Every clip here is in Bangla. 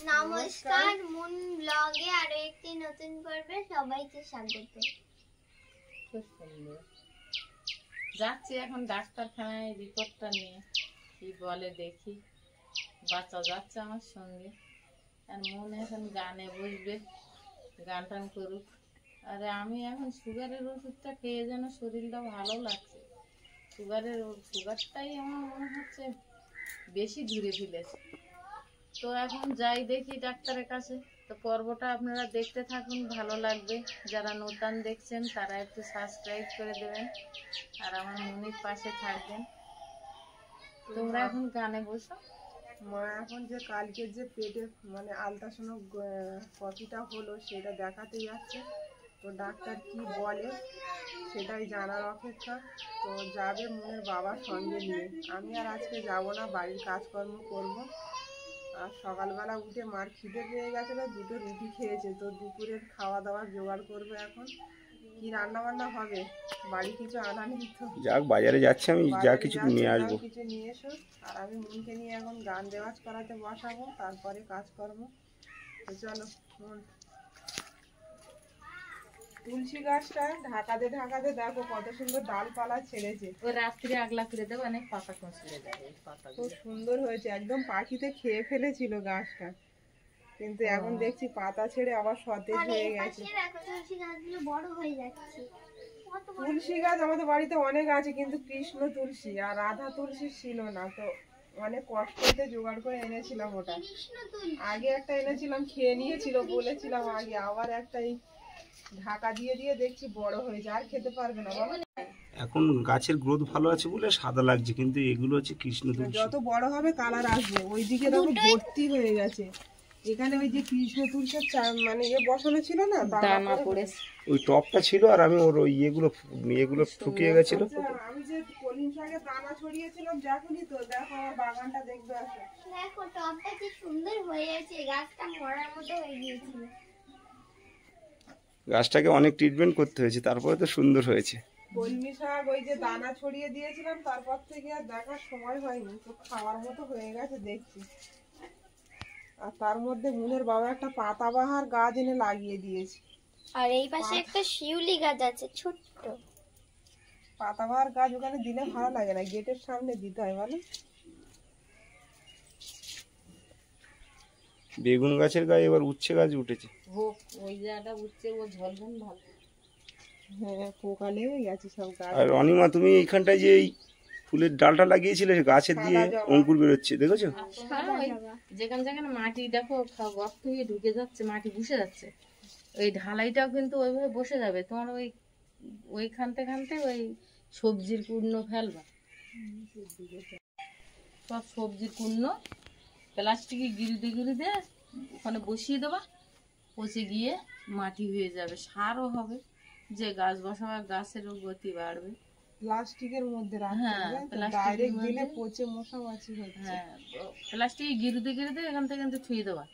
নমস্কার, মুন ব্লগে আরো একটি নতুন পর্বে সবাইকে স্বাগত। খুব সুন্দর। যাচ্ছি এখন ডাক্তারখানায় রিপোর্টটা নিয়ে, কি বলে দেখি। বাচ্চা যাচ্ছে আমার সঙ্গে, আর মন এখন গানে বসবে, গান টান করুক। আরে আমি এখন সুগারের ওষুধটা খেয়ে যেন শরীরটা ভালো লাগছে। সুগারটাই আমার মনে হচ্ছে বেশি ঘুরে ফেলেছে। তো এখন যাই দেখি ডাক্তারের কাছে। তো পর্বটা আপনারা দেখতে থাকুন, ভালো লাগবে। যারা নতুন দেখছেন তারা একটু সাবস্ক্রাইব করে দেবেন, আর আমার মনির পাশে থাকবেন। তোমরা এখন গানে বসো। মা এখন যে কালকে যে পেটে মানে আলট্রাসাউন্ড কপিটা হলো সেটা দেখাতে যাচ্ছে, তো ডাক্তার কি বলে সেটাই জানার অপেক্ষা। তো যাবে মনের বাবার সঙ্গে নিয়ে, আমি আর আজকে যাব না, বাড়ির কাজকর্ম করব। আর সকালবেলা উঠে মার খিদে পেয়ে গেছিলো, দুটো রুটি খেয়েছে, তো দুপুরের খাওয়া দাওয়ার জোগাড় করবে। এখন কি রান্না বান্না হবে, বাড়ি কিছু আনা নেই তো। যাক, বাজারে যাচ্ছি, আমি যা কিছু নিয়ে আসবো। কিছু নিয়ে এসো, আর আমি মনকে নিয়ে এখন গান রেওয়াজ করাতে বসাবো, তারপরে কাজকর্ম। তো চলো। তুলসী গাছটা ঢাকাতে ঢাকাতে দেখো কত সুন্দর ডালপালা ছেড়েছে। ওই রাত্রে আগলা করে দেবো, অনেক পাতা কচলে যাবে। খুব সুন্দর হয়েছে, একদম পাখিতে খেয়ে ফেলেছিল গাছটা, কিন্তু এখন দেখছি পাতা ছেড়ে আবার সতেজ হয়ে গেছে। তুলসী গাছ আমাদের বাড়িতে অনেক আছে, কিন্তু কৃষ্ণ তুলসী আর রাধা তুলসী ছিল না, তো অনেক কষ্টতে জোগাড় করে এনেছিলাম ওটা। আগে একটা এনেছিলাম, খেয়ে নিয়েছিল বলেছিলাম আগে, আবার একটাই ঢাকা দিয়ে দিয়ে দেখছি বড় হয়েছে, আর খেতে পারবে না বলো। এখন গাছের গ্রোথ ভালো আছে বলে সাদা লাগছে, কিন্তু এগুলো হচ্ছে কৃষ্ণ তুলসী। যত বড় হবে কালার আসবে। ওইদিকে দেখো ভর্তি হয়ে গেছে। এখানে ওই যে কৃষ্ণ তুলসীর মানে বসানো ছিল না, দানা পড়েছে, ওই টপটা ছিল, আর আমি ওর ওই এগুলো শুকিয়ে গেছিল। আমি যে কলিম শাকের দানা ছড়িয়েছিলাম, যখনই তো দেখো আমার বাগানটা দেখবে আসো। দেখো টবটা কি সুন্দর হয়ে গেছে, গাছটা মরার মতো হয়ে গিয়েছিল। গাছটাকে অনেক ট্রিটমেন্ট করতে হয়েছে, তারপরে তো সুন্দর হয়েছে। কলমি শাক ওই যে দানা ছড়িয়ে দিয়েছিলাম, তারপর থেকে আর দেখার সময় হয়নি, তো খাওয়ার মতো হয়ে গেছে দেখছি। আর তার মধ্যে মুনের বাবা একটা পাতাবাহার গাছ এনে লাগিয়ে দিয়েছে। আর এই পাশে একটা শিউলি গাছ আছে ছোট্ট। পাতাবাহার গাছ ওখানে দিলে ভালো লাগে না, গেটের সামনে দিতে হয় বলো। বেগুন গাছের গায়ে এবার উচ্ছে গাছ উঠেছে। ওই জায়গাটা উঠছে, ও ঝলঝল ভালো। হ্যাঁ, পোকা লেগে গেছে সব গাছ। আর অনিমা, তুমি এইখানটায় যে এই ফুলের ডালটা লাগিয়েছিলে, গাছের দিয়ে অঙ্কুর বেরোচ্ছে, দেখেছো? যেখানে যেখানে মাটি দেখো গর্ত হয়ে ঢুকে যাচ্ছে, মাটি বসে যাচ্ছে, ওই ঢালাইটাও কিন্তু ওইভাবে বসে যাবে। তোমার ওইখানতে ওই সবজির কুর্ণ ফেলবা, সব সবজির কুর্ণ প্লাস্টিকে গিরিতে ওখানে বসিয়ে দেবা, পচে গিয়ে মাটি হয়ে যাবে, সারও হবে, যে গাছ বসাবে গাছেরও গতি বাড়বে। প্লাস্টিকের মধ্যে হ্যাঁ, ডাইরেক্ট দিলে পচে মশামাছি হচ্ছে। হ্যাঁ, প্লাস্টিকে গিরিতে এখান থেকে কিন্তু ছুঁয়ে দেবা,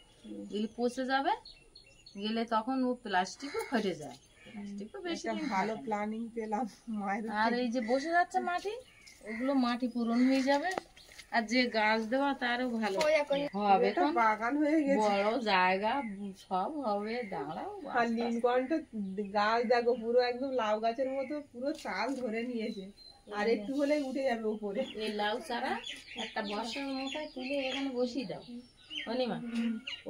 দিলে পচে যাবে, গেলে তখন ও প্লাস্টিকও ফেটে যায়। প্লাস্টিকও বেশি ভালো প্ল্যানিং পেলাম মায়ের। আর এই যে বসে যাচ্ছে মাটি, ওগুলো মাটি পূরণ হয়ে যাবে, আর যে গাছ দেওয়া তারও ভালো হবে। বাগান হয়ে গেছে, বড় জায়গা সব হবে, দাঁড়াও। আর নীলকণ্ঠ গাছ দেখো পুরো একদম লাউ গাছের মতো পুরো চাল ধরে নিয়েছে, আর একটু হলে উঠে যাবে উপরে। এই লাউ চারা একটা বর্ষার মশায় তুলে এখানে বসিয়ে দাও অনিমা,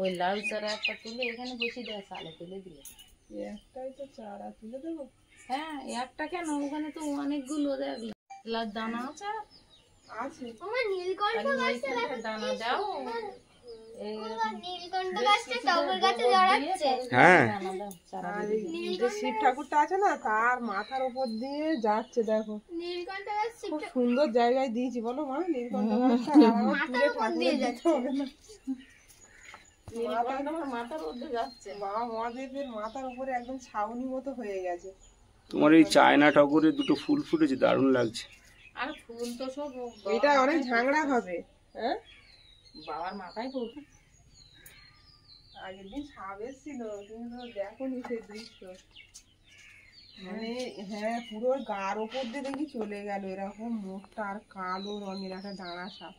ওই লাউ চারা একটা তুলে এখানে বসিয়ে দাও, চালে তুলে দিয়ে। একটাই তো চারা তুলে দেবো। হ্যাঁ, একটা কেন, ওখানে তো অনেকগুলো লাউ দানা আছে। আমার নীলকণ্ঠ গাছটা দেখো, দানা দাও, নীলকণ্ঠ গাছটা টগর গাছে জড়াচ্ছে। হ্যাঁ, আর শিব ঠাকুরটা আছে না, তার মাথার উপর দিয়ে যাচ্ছে দেখো। নীলকণ্ঠ গাছ খুব সুন্দর জায়গায় দিয়েছি বলো মা, নীলকণ্ঠ গাছটা তুলে ঠাকুরের দিতে হবে না। মাথার মধ্যে যাচ্ছে, বাবা মহাদেবের মাথার উপরে একদম ছাউনি মতো হয়ে গেছে। তোমার এই চায়না টগরের দুটো ফুল ফুটেছে, দারুণ লাগছে। আর ফুল তো সব এটা অনেক ঝাংড়া হবে। হ্যাঁ, বাবার মাথায় পড়বে। আগের দিন সাপ এসেছিল, কিন্তু দেখো নি সেই দৃশ্য, মানে হ্যাঁ পুরো গার ওপর দিয়ে দেখি চলে গেল, এরকম মোটা আর কালো রঙের একটা দাঁড়া সাপ।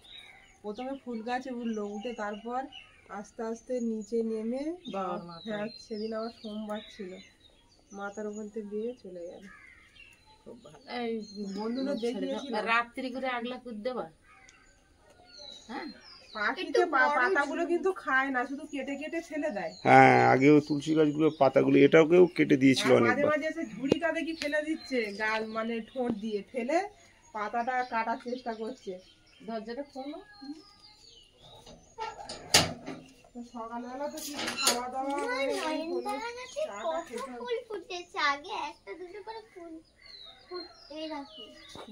প্রথমে ফুল গাছে উঠলো, উঠে তারপর আস্তে আস্তে নিচে নেমে বাবার মাথায়। হ্যাঁ সেদিন আবার সোমবার ছিল, মাথার উপর দিয়ে বেয়ে চলে গেল। খুব ভালো। এই বন্ধুরা ছেড়ে দাও। দেখিয়েছিলাম। রাত্রি করে আগলা করে দেবা। হ্যাঁ পাখিতে পাতাগুলো কিন্তু খায় না, শুধু কেটে কেটে ফেলে দেয়। হ্যাঁ, আগেও তুলসী গাছগুলোর পাতাগুলো এটাকেও কেটে দিয়েছিল আর মাঝে অনেকবার। মাঝে এসে ঝুড়িটা দেখি ফেলে দিচ্ছে, গাল মানে ঠোঁট দিয়ে ফেলে পাতাটা কাটার চেষ্টা করছে। দরজাটা খোলো। তো সকালবেলা তো কিছু খাওয়া দাওয়া মানে এই হলো, চাটা খেতে হবে। ফুল ফুটেছে, আগে একটা দুটো করে ফুল ফুটে রাখি।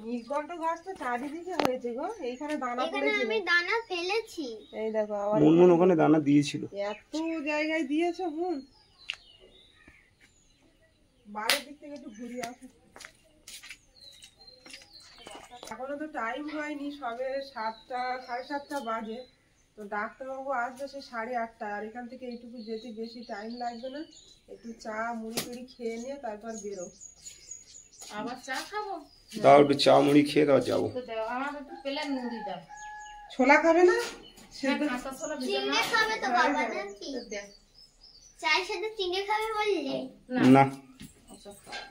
নীলকণ্ঠ গাছ তো চারিদিকে হয়েছে গো, এইখানে দানা এখানে পড়েছিল। আমি দানা ফেলেছি। এই দেখো আবার মুনমুন ওখানে দানা দিয়েছিল। এত জায়গায় দিয়েছো হুম। বাইরের দিক থেকে একটু ঘুরিয়ে আসো। এখনো তো টাইম হয়নি, সবে 7টা 7:30 বাজে। তো ডাক্তারবাবু আসবে সে 8:30, আর এখান থেকে এইটুকু যেতে বেশি টাইম লাগবে না। একটু চা মুড়ি টুড়ি খেয়ে নিয়ে তারপর বেরো। আবার চা খাবো। দাও একটু চা মুড়ি খেয়ে দাও যাবো। তো দাও, আমার একটু প্লেন মুড়ি দাও। ছোলা খাবে না? হ্যাঁ, কাঁচা ছোলা ভেজে চিংড়ি নাও। খাবে তো বাবা নাকি? তো দাও। চায়ের সাথে চিংড়ি খাবে বললে? না, ওসব খাও।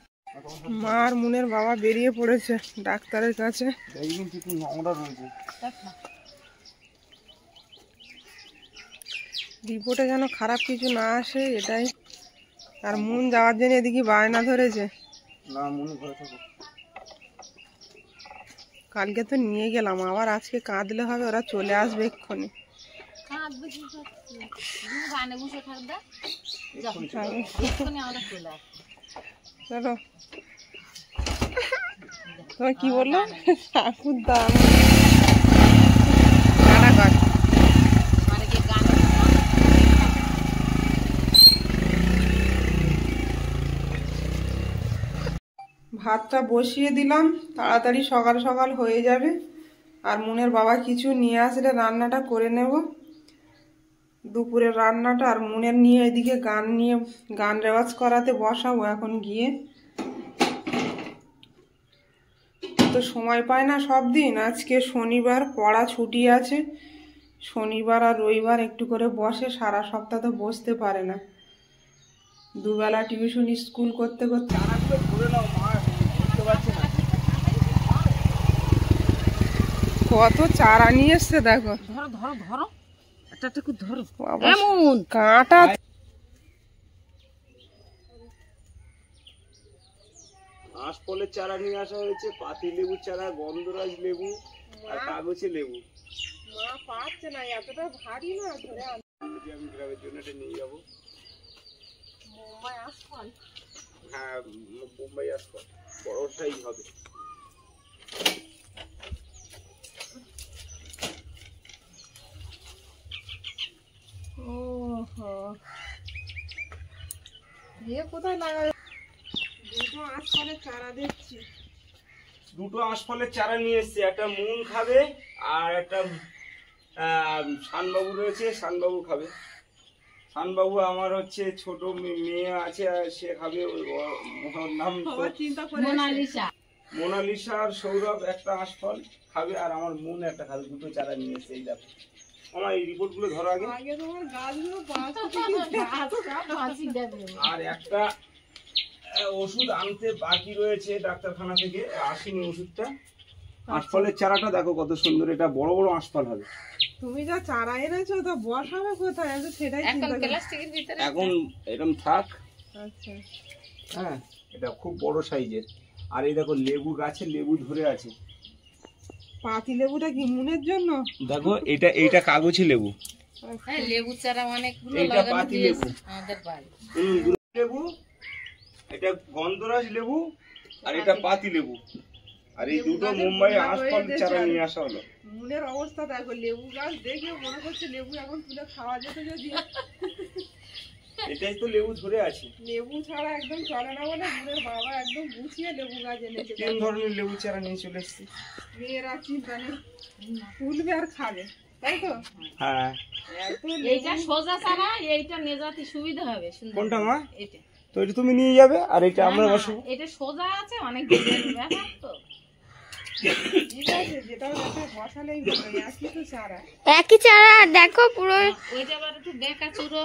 মা আর মুনের বাবা বেরিয়ে পড়েছে ডাক্তারের কাছে। দেখা। রিপোর্টে যেন খারাপ কিছু না আসে এটাই। আর মুন যাওয়ার জন্য এদিকে বায়না ধরেছে। না মনে ঘরে থাকো। কালকে তো নিয়ে গেলাম, আবার আজকে কাঁদলে হবে, ওরা চলে আসবে এক্ষুনি। কাঁদবে কি করছে? তুমি গানে বসে থাকবে। যাও, এক্ষুনি আমরা চলে আসবো। চলো, তোমার কি বললো? ঠাকুর দাম মানে কি গানে ভাতটা বসিয়ে দিলাম, তাড়াতাড়ি সকাল সকাল হয়ে যাবে। আর মুনের বাবা কিছু নিয়ে আসলে রান্নাটা করে নেব, দুপুরের রান্নাটা। আর মুনের নিয়ে এদিকে গান রেওয়াজ করাতে বসাবো এখন গিয়ে। তো সময় পায় না সব দিন, আজকে শনিবার পড়া ছুটি আছে। শনিবার আর রবিবার একটু করে বসে, সারা সপ্তাহ তো বসতে পারে না। দুবেলা টিউশন স্কুল করতে করতে কত চারা নিয়ে এসছে দেখো। ধরো ধরো ধরো, একটা একটু ধরো। বাবা, এমন কাঁটা। আঁশফলের চারা নিয়ে আসা হয়েছে, পাতি লেবুর চারা, গন্ধরাজ লেবু আর কাগজে লেবু। মা পাচ্ছে না, এতটা ভারী না ধরে যদি আমি গ্রামের জন্য এটা নিয়ে যাবো। মুম্বাই আসফল। হ্যাঁ, মুম্বাই আঁশফল বড়টাই হবে। ওহো, দিয়ে কোথায় লাগাবে? দুটো আঁশফলের চারা দেখছি। দুটো আঁশফলের চারা নিয়ে এসছে, একটা মুন খাবে আর একটা শানবাবু রয়েছে, শানবাবু খাবে। শানবাবু আমার হচ্ছে ছোট মেয়ে আছে, আর সে খাবে। ওর নাম সবার চিন্তা করে মোনালিসা। মোনালিসা আর সৌরভ একটা আঁশফল খাবে, আর আমার মুন একটা খাবে। দুটো চারা নিয়ে এসছে। এই দেখো আমার এই রিপোর্ট গুলো ধরো আগে। আগে তোমার গাছগুলো বাঁচতে ফাঁসি দেবে। আর একটা ওষুধ আনতে বাকি রয়েছে ডাক্তারখানা থেকে, আসেনি ওষুধটা। আঁশফলের চারাটা দেখো কত সুন্দর, এটা বড় বড় আঁশফল হবে। তুমি যা চারা এনেছো তো বসাবে কোথায়? আমি তো সেটাই এখন চিন্তা করি। প্লাস্টিকের ভিতরে এখন এরকম থাক। আচ্ছা, হ্যাঁ, এটা খুব বড় সাইজের। আর এই দেখো লেবু গাছে লেবু ধরে আছে। পাতি লেবুটা কি মুনের জন্য? দেখো এইটা কাগজি লেবু, হ্যাঁ, লেবু চারা অনেকগুলো এইটা লাগানো পাতি দিয়েছে লেবু। আমাদের বাড়ি। লেবু, এটা গন্ধরাজ লেবু, আর এটা পাতি লেবু। আর এই দুটো মুম্বাই আঁশফল চারা নিয়ে আসা হলো। মুনের অবস্থা দেখো, লেবু গাছ দেখে মনে করছে লেবু এখন তুলে খাওয়া যেত যদি। এটাই তো লেবু ধরে আছে। লেবু ছাড়া একদম চলে না বলে মুনের বাবা একদম গুছিয়ে লেবু গাছ এনেছে। 3 ধরনের লেবু চারা নিয়ে চলে এসেছি। মেয়েরা চিন্তা নেই, তুলবে আর খাবে, তাই তো? হ্যাঁ, এত এইটা সোজা চারা, এইটা নেজাতে সুবিধা হবে। সুন্দর। কোনটা মা? এটা তো এটা তুমি নিয়ে যাবে, আর এটা আমরা না, না, বসবো। এটা সোজা আছে, অনেক দূরের ব্যাপার তো। ঠিক আছে, যেটাও যাতে বসালেই হলো, একই তো চারা। একই চারা, দেখো পুরো ওইটা আবার একটু বেঁকা চুরো,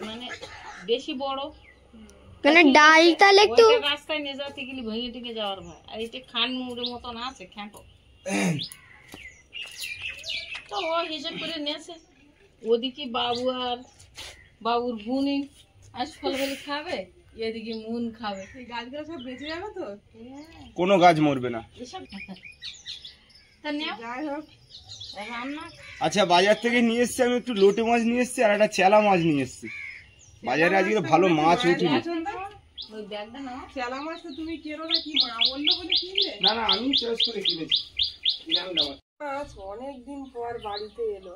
মানে বেশি বড়, মানে ডাল তাহলে একটু ওইটা রাস্তায় নিয়ে যাওয়াতে গেলে ভেঙে টেঙে যাওয়ার ভয়। আর এটা খান মুড়ের মতন আছে খ্যাঁটো, তো ও হিসেব করে নিয়েছে। ওদিকে বাবু আর বাবুর বুনি আজফল বলে খাবে, এদিকে মুন খাবে। এই গাছগুলো সব বেঁচে যাবে তো? কোনো গাছ মরবে না। এসব তা নেও যাই হোক, রান্না। আচ্ছা, বাজার থেকে নিয়ে এসছি আমি একটু লোটে মাছ নিয়ে এসছি আর একটা চেলা মাছ নিয়ে এসছি। বাজারে আজকে ভালো মাছ উঠিনি। ওই ব্যাগটা নাও। চেলা মাছ তো তুমি কেনো না, কি মা বললো বলে কিনলে? না না, আমি চয়েস করে কিনেছি। মাছ অনেকদিন পর বাড়িতে এলো,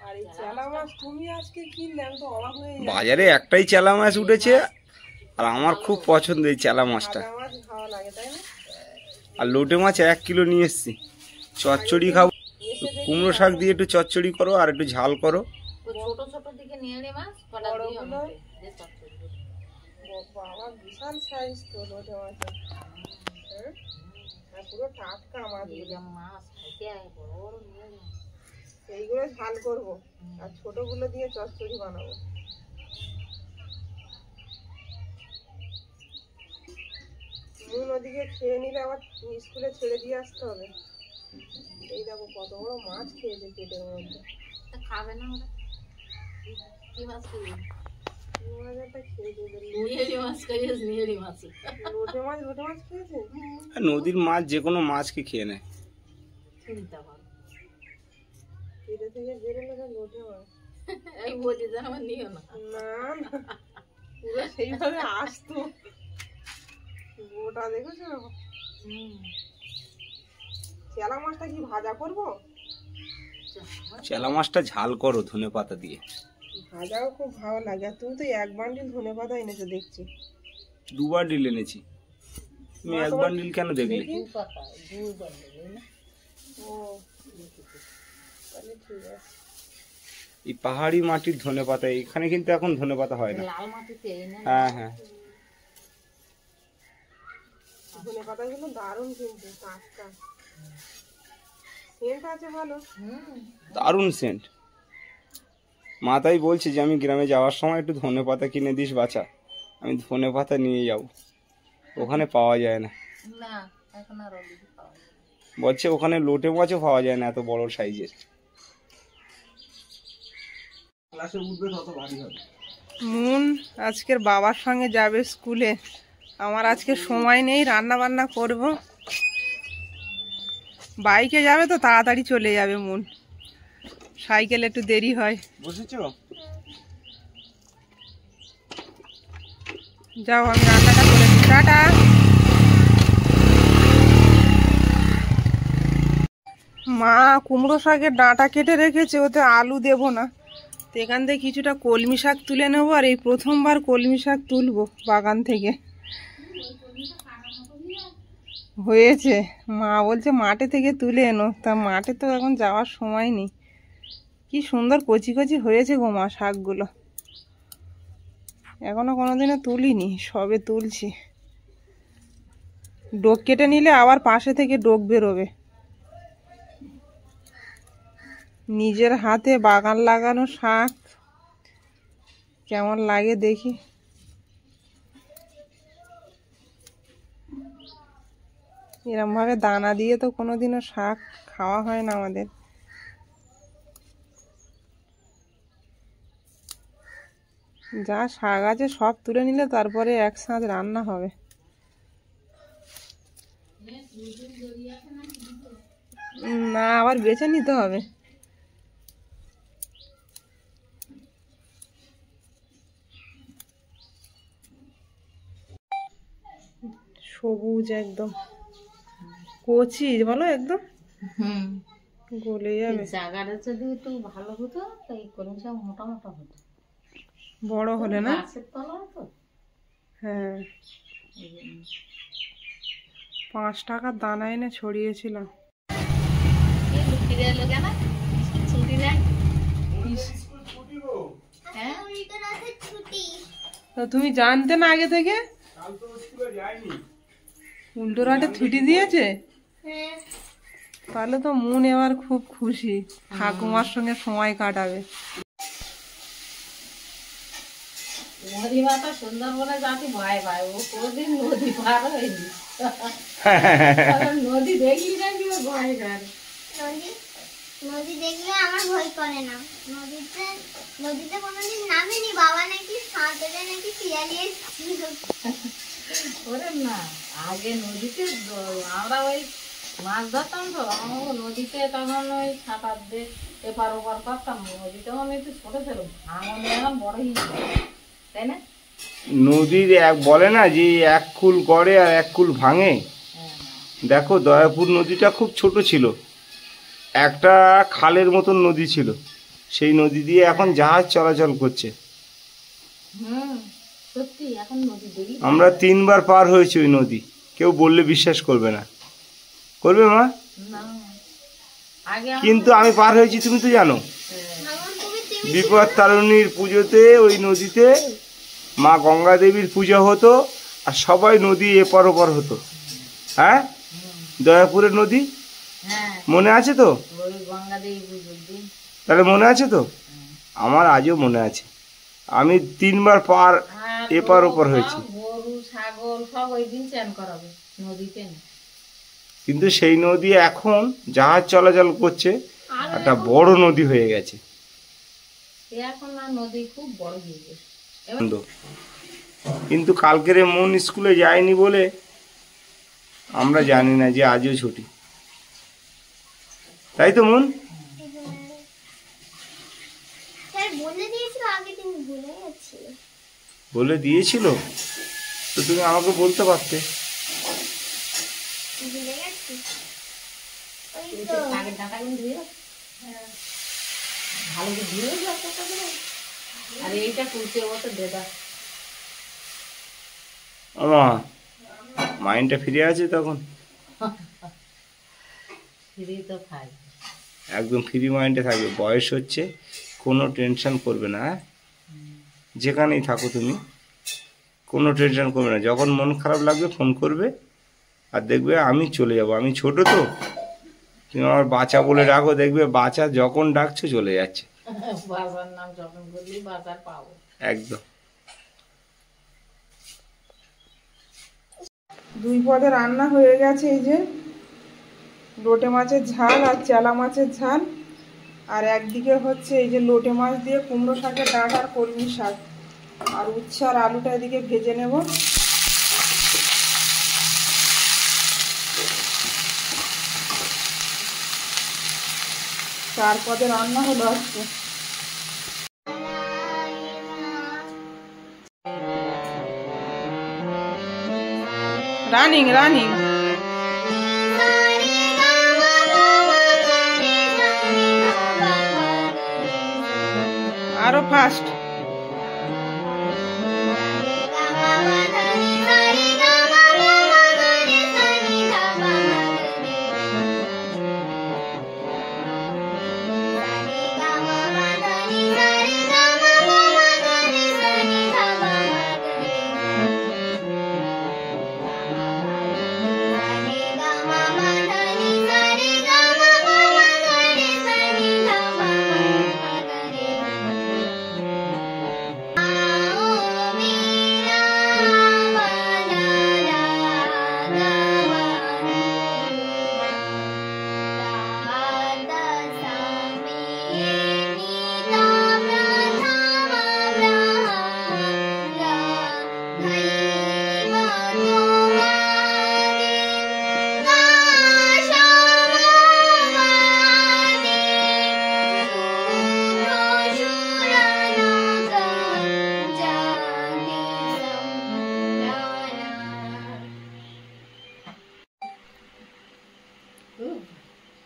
আর এই চেলা মাছ তুমি আজকে কিনলে, আমি তো অবাক হয়ে যাচ্ছি। বাজারে একটাই চেলা মাছ উঠেছে আর আমার খুব পছন্দ এই চেলা মাছটা। চেলা মাছ ভালো লাগে তাই না? আর লোটে মাছ 1 কিলো নিয়ে এসছি। চচ্চড়ি খাবো, কুমড়ো শাক দিয়ে একটু চচ্চড়ি করো আর একটু ঝাল করো। ওই ছোট ছোট দিকে নিয়ে নে মাছ, কটা দিও বড়গুলো? আমাকে, যে চচ্চড়ি করবি। বাবা বিশাল সাইজ তো লোটে মাছের। হ্যাঁ? আর পুরো টাটকা মাছ, এই যে মাছ খাইতে হয়, বড় বড় নিয়ে নে। এইগুলো ঝাল করবো আর ছোটগুলো দিয়ে চচ্চড়ি বানাবো। নুন ওদিকে খেয়ে নিলে আবার স্কুলে ছেড়ে দিয়ে আসতে হবে। এই দেখো কত বড় মাছ খেয়েছে পেটের মধ্যে। তা খাবে না ওরা? কি মাছ খাবে? মাছটা খেয়েছে, নিয়েরি মাছ খাইয়েছ, নিয়েরি মাছ। লোটে মাছ খেয়েছে। আর নদীর মাছ যে কোনো মাছকে খেয়ে নেয়। চিন্তা করো। পেটে থেকে বেরোলে তো লোটে মাছ। এই বলছি যে আমার নিও না। না না, পুরো সেইভাবে আসতো। গোটা দেখেছো? চেলা মাছটা কি ভাজা করবো? চেলা মাছটা ঝাল করো ধনে পাতা দিয়ে। ভাজাও খুব ভালো লাগে। আর তুমি তো 1 বান্ডিল ধনে পাতা এনেছো দেখছি। 2 বান্ডিল এনেছি। তুমি 1 বান্ডিল কেন দেখলে? দু পাতা, দু বান্ডেল না? ও তাহলে ঠিক আছে। এই পাহাড়ি মাটির ধনে পাতা, এখানে কিন্তু এখন ধনে পাতা হয় না। লাল মাটিতে এই না? হ্যাঁ হ্যাঁ, ধনে পাতাগুলো দারুণ কিন্তু টাটকা, সেন্ট আছে ভালো। দারুণ সেন্ট। মা তাই বলছে যে আমি গ্রামে যাওয়ার সময় একটু ধনে পাতা কিনে দিস বাছা, আমি ধনে পাতা নিয়ে যাব। ওখানে পাওয়া যায় না, না এখন আর ওদিকে পাওয়া যায় না। বলছে ওখানে লোটে মাছও পাওয়া যায় না এত বড় সাইজের। ক্লাসে উঠবে তত ভারী হবে। মুন আজকের বাবার সঙ্গে যাবে স্কুলে। আমার আজকে সময় নেই, রান্না বান্না করব। বাইকে যাবে তো তাড়াতাড়ি চলে যাবে মুন, সাইকেল একটু দেরি হয়। বুঝেছো? যাও, আমি রান্নাটা করে দিই। টাটা। মা কুমড়ো শাকের ডাঁটা কেটে রেখেছে, ওতে আলু দেব না, তো এখান থেকে কিছুটা কলমি শাক তুলে নেবো। আর এই প্রথমবার কলমি শাক তুলবো বাগান থেকে। হয়েছে, মা বলছে মাঠে থেকে তুলে এনো, তা মাঠে তো এখন যাওয়ার সময় নেই। কি সুন্দর কচি কচি হয়েছে গো মা শাকগুলো, এখনো কোনোদিনও তুলিনি, সবে তুলছি। ডোক কেটে নিলে আবার পাশে থেকে ডোক বেরোবে। নিজের হাতে বাগান লাগানো শাক কেমন লাগে দেখি। এরম ভাবে দানা দিয়ে তো কোনোদিনও শাক খাওয়া হয় না আমাদের। যা শাক আছে সব তুলে নিলে তারপরে এক সাঁজ রান্না হবে। না, আবার বেছে নিতে হবে। সবুজ একদম, কচি বলো একদম, গলে যাবে। জায়গাটা যদি একটু ভালো হতো তাই কলমি শাক মোটা মোটা হতো, বড় হলে না? গাছের তলা তো। হ্যাঁ, 5 টাকার দানা এনে ছড়িয়েছিলাম। ফিরে এলো কেন? ছুটি নেই? হ্যাঁ, তো তুমি জানতে না আগে থেকে? উল্টো রাতে ছুটি দিয়েছে? হ্যাঁ, তাহলে তো মন এবার খুব খুশি, ঠাকুমার সঙ্গে সময় কাটাবে। নদী মাথা সুন্দরবনে যাতে ভয় পায়, ও কোনদিন নদী পার হয়নি। নদী দেখলি নাকি ও ভয় করে। নদী নদী দেখলে আমার ভয় করে না। নদীতে কোনোদিন নামিনি। বাবা নাকি সাঁতরে নাকি পিয়ালি এসেছিল। ওরে না, আগে নদীতে আমরা ওই মাছ ধরতাম তো, আমার নদীতে তখন ওই সাঁতার দিয়ে এপার ওপার করতাম। নদী তখন একটু ছোট ছিল, ভাঙনে এখন বড় হয়েছে, তাই না? নদীর বলে না যে এক কুল গড়ে আর এক কুল ভাঙে। দেখো দয়াপুর নদীটা খুব ছোট ছিল, একটা খালের মতন নদী ছিল, সেই নদী দিয়ে এখন জাহাজ চলাচল করছে। সত্যি এখন নদী দেখি আমরা 3 বার পার হয়েছি ওই নদী, কেউ বললে বিশ্বাস করবে না। করবে মা? না, আগে কিন্তু আমি পার হয়েছি, তুমি তো জানো। আমার খুবই বিপদ তারিণীর পুজোতে ওই নদীতে মা গঙ্গা দেবীর পুজো হতো, আর সবাই নদী এপার ওপার হতো। হ্যাঁ, দয়াপুরের নদী হ্যাঁ, মনে আছে তো? ওই গঙ্গা দেবী পুজোর দিন। তাহলে মনে আছে তো? আমার আজও মনে আছে, আমি 3 বার পার আর এপার ওপার হয়েছি। গরু ছাগল সব ওই দিন চান করাবে নদীতে না। কিন্তু সেই নদী এখন জাহাজ চলাচল করছে, একটা বড় নদী হয়ে গেছে। এখন না নদী খুব বড় হয়ে গেছে। কিন্তু কালকের মন স্কুলে যায়নি বলে আমরা জানি না যে আজও ছুটি, তাই তো মন? স্যার বলে দিয়েছিল আগে, তুমি ভুলে গেছিলে। বলে দিয়েছিল তো, তুমি আমাকে বলতে পারতে। ভুলে গেছি। ওই এই তো যে কাকের ডাঁটাগুলো ধুয়ে ভালো করে ধুয়ে যাচ্ছে করে। আর এইটা কুলচে মতো দেদা আমার মাইন্ডটা ফিরে আছে তখন, ফিরে তো খাই। একদম ফ্রি মাইন্ডে থাকবে। বয়স হচ্ছে, কোনো টেনশন করবে না। হ্যাঁ, যেখানেই থাকো তুমি কোনো টেনশন করবে না। যখন মন খারাপ লাগবে ফোন করবে, আর দেখবে আমি চলে যাব। আমি ছোট তো, তুমি আমার বাচ্চা বলে ডাকো, দেখবে বাচ্চা যখন ডাকছো চলে যাচ্ছে। বাজার নাম যখন বললি বাজার পাবো একদম। 2 পদে রান্না হয়ে গেছে। এই যে লোটে মাছের ঝাল আর চেলা মাছের ঝাল, আর একদিকে হচ্ছে এই যে লোটে মাছ দিয়ে কুমড়ো শাকের ডাঁটা আর কলমি শাক, আর উচ্ছে আর আলুটা এদিকে ভেজে নেব। তারপরে রান্না হলো আজকে। রানিং রানিং আরো ফাস্ট।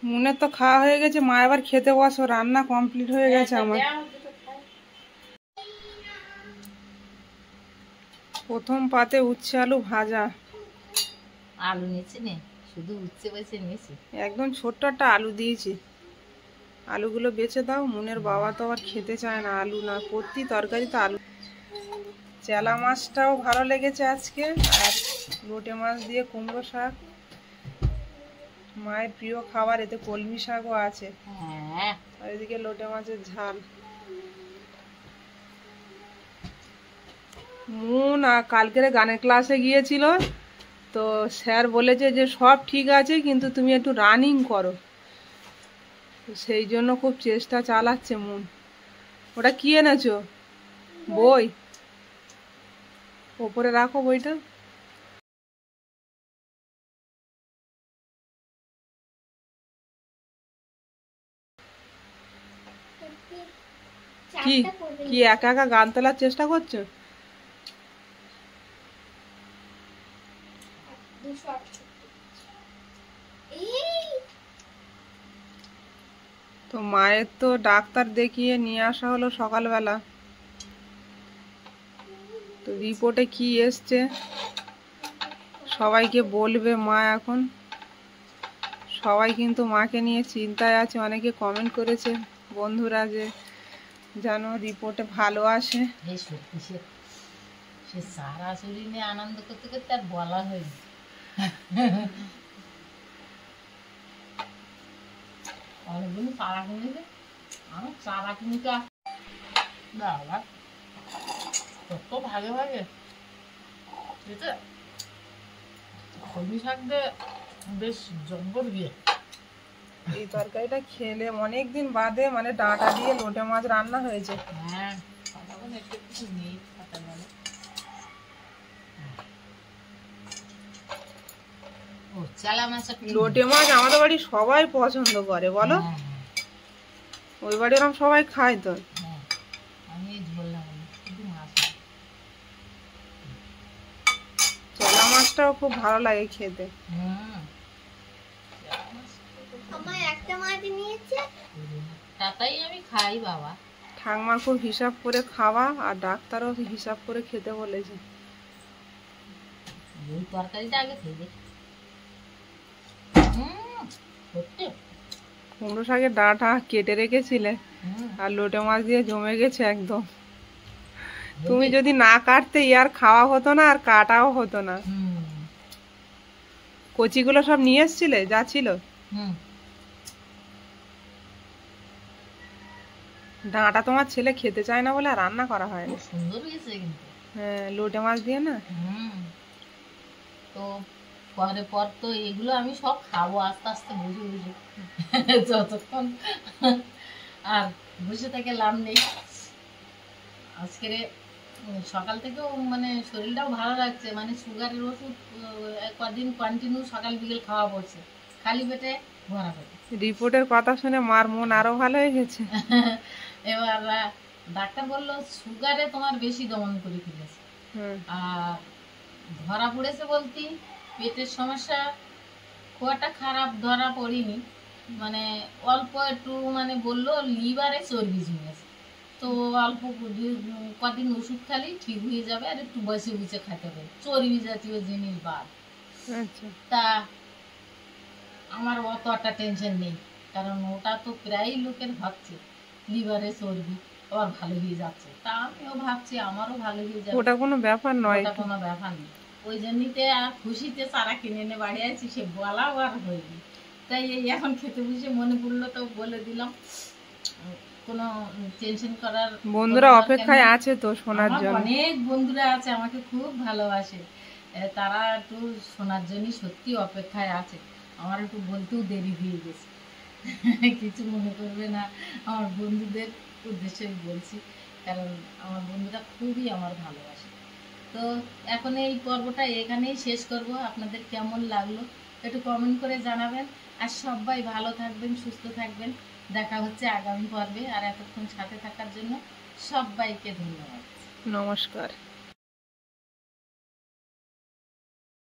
মুনের তো খাওয়া হয়ে গেছে, মা এবার খেতে বসো, রান্না কমপ্লিট হয়ে গেছে আমার। প্রথম পাতে উচ্ছে আলু ভাজা। আলু নিচে নে, শুধু উচ্ছে বেছে নিয়েছি। একদম ছোট্ট একটা আলু দিয়েছি। আলুগুলো বেছে দাও, মুনের বাবা তো আবার খেতে চায় না আলু না, প্রতি তরকারিতে আলু। চেলা মাছটাও ভালো লেগেছে আজকে, আর লোটে মাছ দিয়ে কুমড়ো শাক, মায়ের প্রিয় খাবার, এতে কলমি শাকও আছে, হ্যাঁ আর এদিকে লোটে মাছের ঝাল। মুন কালকের গানের ক্লাসে গিয়েছিল, তো স্যার বলেছে যে সব ঠিক আছে কিন্তু তুমি একটু রানিং করো, সেই জন্য খুব চেষ্টা চালাচ্ছে মুন। ওটা কি এনেছো? বই ওপরে রাখো বইটা। কি চারটা করবে কি একা একা গান তোলার চেষ্টা করছো? 268 এই তো মায়ের তো ডাক্তার দেখিয়ে নিয়ে আসা হলো সকালবেলা, তো রিপোর্টে কি এসছে সবাইকে বলবে মা। এখন সবাই কিন্তু মাকে নিয়ে চিন্তায় আছে, অনেকে কমেন্ট করেছে বন্ধুরা যে যেন রিপোর্টে ভালো আসে। এই সত্যি সে সারা শরীর নিয়ে আনন্দ করতে করতে আর বলা হয়নি। অনেকগুলো চারা কিনেছে, আমার চারা কিনতে বাবা কত ভাগে ভাগে খেতে। কলমি শাক দিয়ে বেশ জব্বর দিয়ে। এই তরকারিটা খেলে অনেকদিন বাদে মানে ডাঁটা দিয়ে লোটে মাছ রান্না হয়েছে। হ্যাঁ তখন একটু কিছু নেই সকালবেলা। ও চালা মাছ লোটে মাছ আমাদের বাড়ি সবাই পছন্দ করে, বলো? ওই বাড়ি ওরকম সবাই খায় তো। হ্যাঁ আমি বললাম শুধু মাছ চলা মাছটাও খুব ভালো লাগে খেতে। আমার একটা মাছ নিয়েছে। তাই আমি খাই বাবা। ঠাকমা খুব হিসাব করে খাওয়া, আর ডাক্তারও হিসাব করে খেতে বলেছে। এই তরকারিটা আগে খেয়ে দেখি। সত্যি কুমড়ো শাকের ডাঁটা কেটে রেখেছিলে, আর লোটে মাছ দিয়ে জমে গেছে একদম। তুমি যদি না কাটতে আর খাওয়া হতো না, আর কাটাও হতো না। কচিগুলো সব নিয়ে এসছিলে যা ছিল? ডাঁটা তোমার ছেলে খেতে চায় না বলে আর রান্না করা হয় না। সুন্দর হয়েছে কিন্তু। হ্যাঁ লোটে মাছ দিয়ে না। তো পরে পর তো এগুলো আমি সব খাবো আস্তে আস্তে বুঝে বুঝে, যতক্ষণ আর বসে থেকে লাভ নেই। আজকে সকাল থেকেও মানে শরীরটাও ভালো লাগছে, মানে সুগারের ওষুধ কদিন কন্টিনিউ সকাল বিকেল খাওয়া পড়ছে, খালি পেটে ভরা পেটে। রিপোর্টের কথা শুনে মার মন আরো ভালো হয়ে গেছে। এবার ডাক্তার বললো সুগারে তোমার বেশি দমন করে ফেলেছে, আর ধরা পড়েছে বলতে পেটের সমস্যা খুব একটা খারাপ ধরা পড়িনি, মানে অল্প একটু মানে বললো লিভারে চর্বি জমেছে, তো অল্প কদিন ওষুধ খালি ঠিক হয়ে যাবে, আর একটু বসে বুঝে খেতে হবে চর্বি জাতীয় জিনিস বাদ। তা আমার অত একটা টেনশন নেই, কারণ ওটা তো প্রায় লোকের ভাবছে লিভারে চর্বি আবার ভালো হয়ে যাচ্ছে, তা আমিও ভাবছি আমারও ভালো হয়ে যাবে। ওটা কোনো ব্যাপার নয়, ওটা কোনো ব্যাপার নেই। ওই জন্যতে আর খুশিতে চারা কিনে এনে বাড়ি আছি, সে বলাও আর হয়নি। তাই এই এখন খেতে বসে মনে পড়লো তো বলে দিলাম, কোনো টেনশন করার। বন্ধুরা অপেক্ষায় আছে তো শোনার জন্য। অনেক বন্ধুরা আছে আমাকে খুব ভালোবাসে, তারা একটু শোনার জন্য সত্যি অপেক্ষায় আছে। আমার একটু বলতেও দেরি হয়ে গেছে, কিছু মনে করবে না, আমার বন্ধুদের উদ্দেশ্যে বলছি, কারণ আমার বন্ধুরা খুবই আমার ভালোবাসে। তো এখন এই পর্বটা এখানেই শেষ করব। আপনাদের কেমন লাগলো একটু কমেন্ট করে জানাবেন, আর সবাই ভালো থাকবেন, সুস্থ থাকবেন। দেখা হচ্ছে আগামী পর্বে, আর এতক্ষণ সাথে থাকার জন্য সবাইকে ধন্যবাদ। নমস্কার।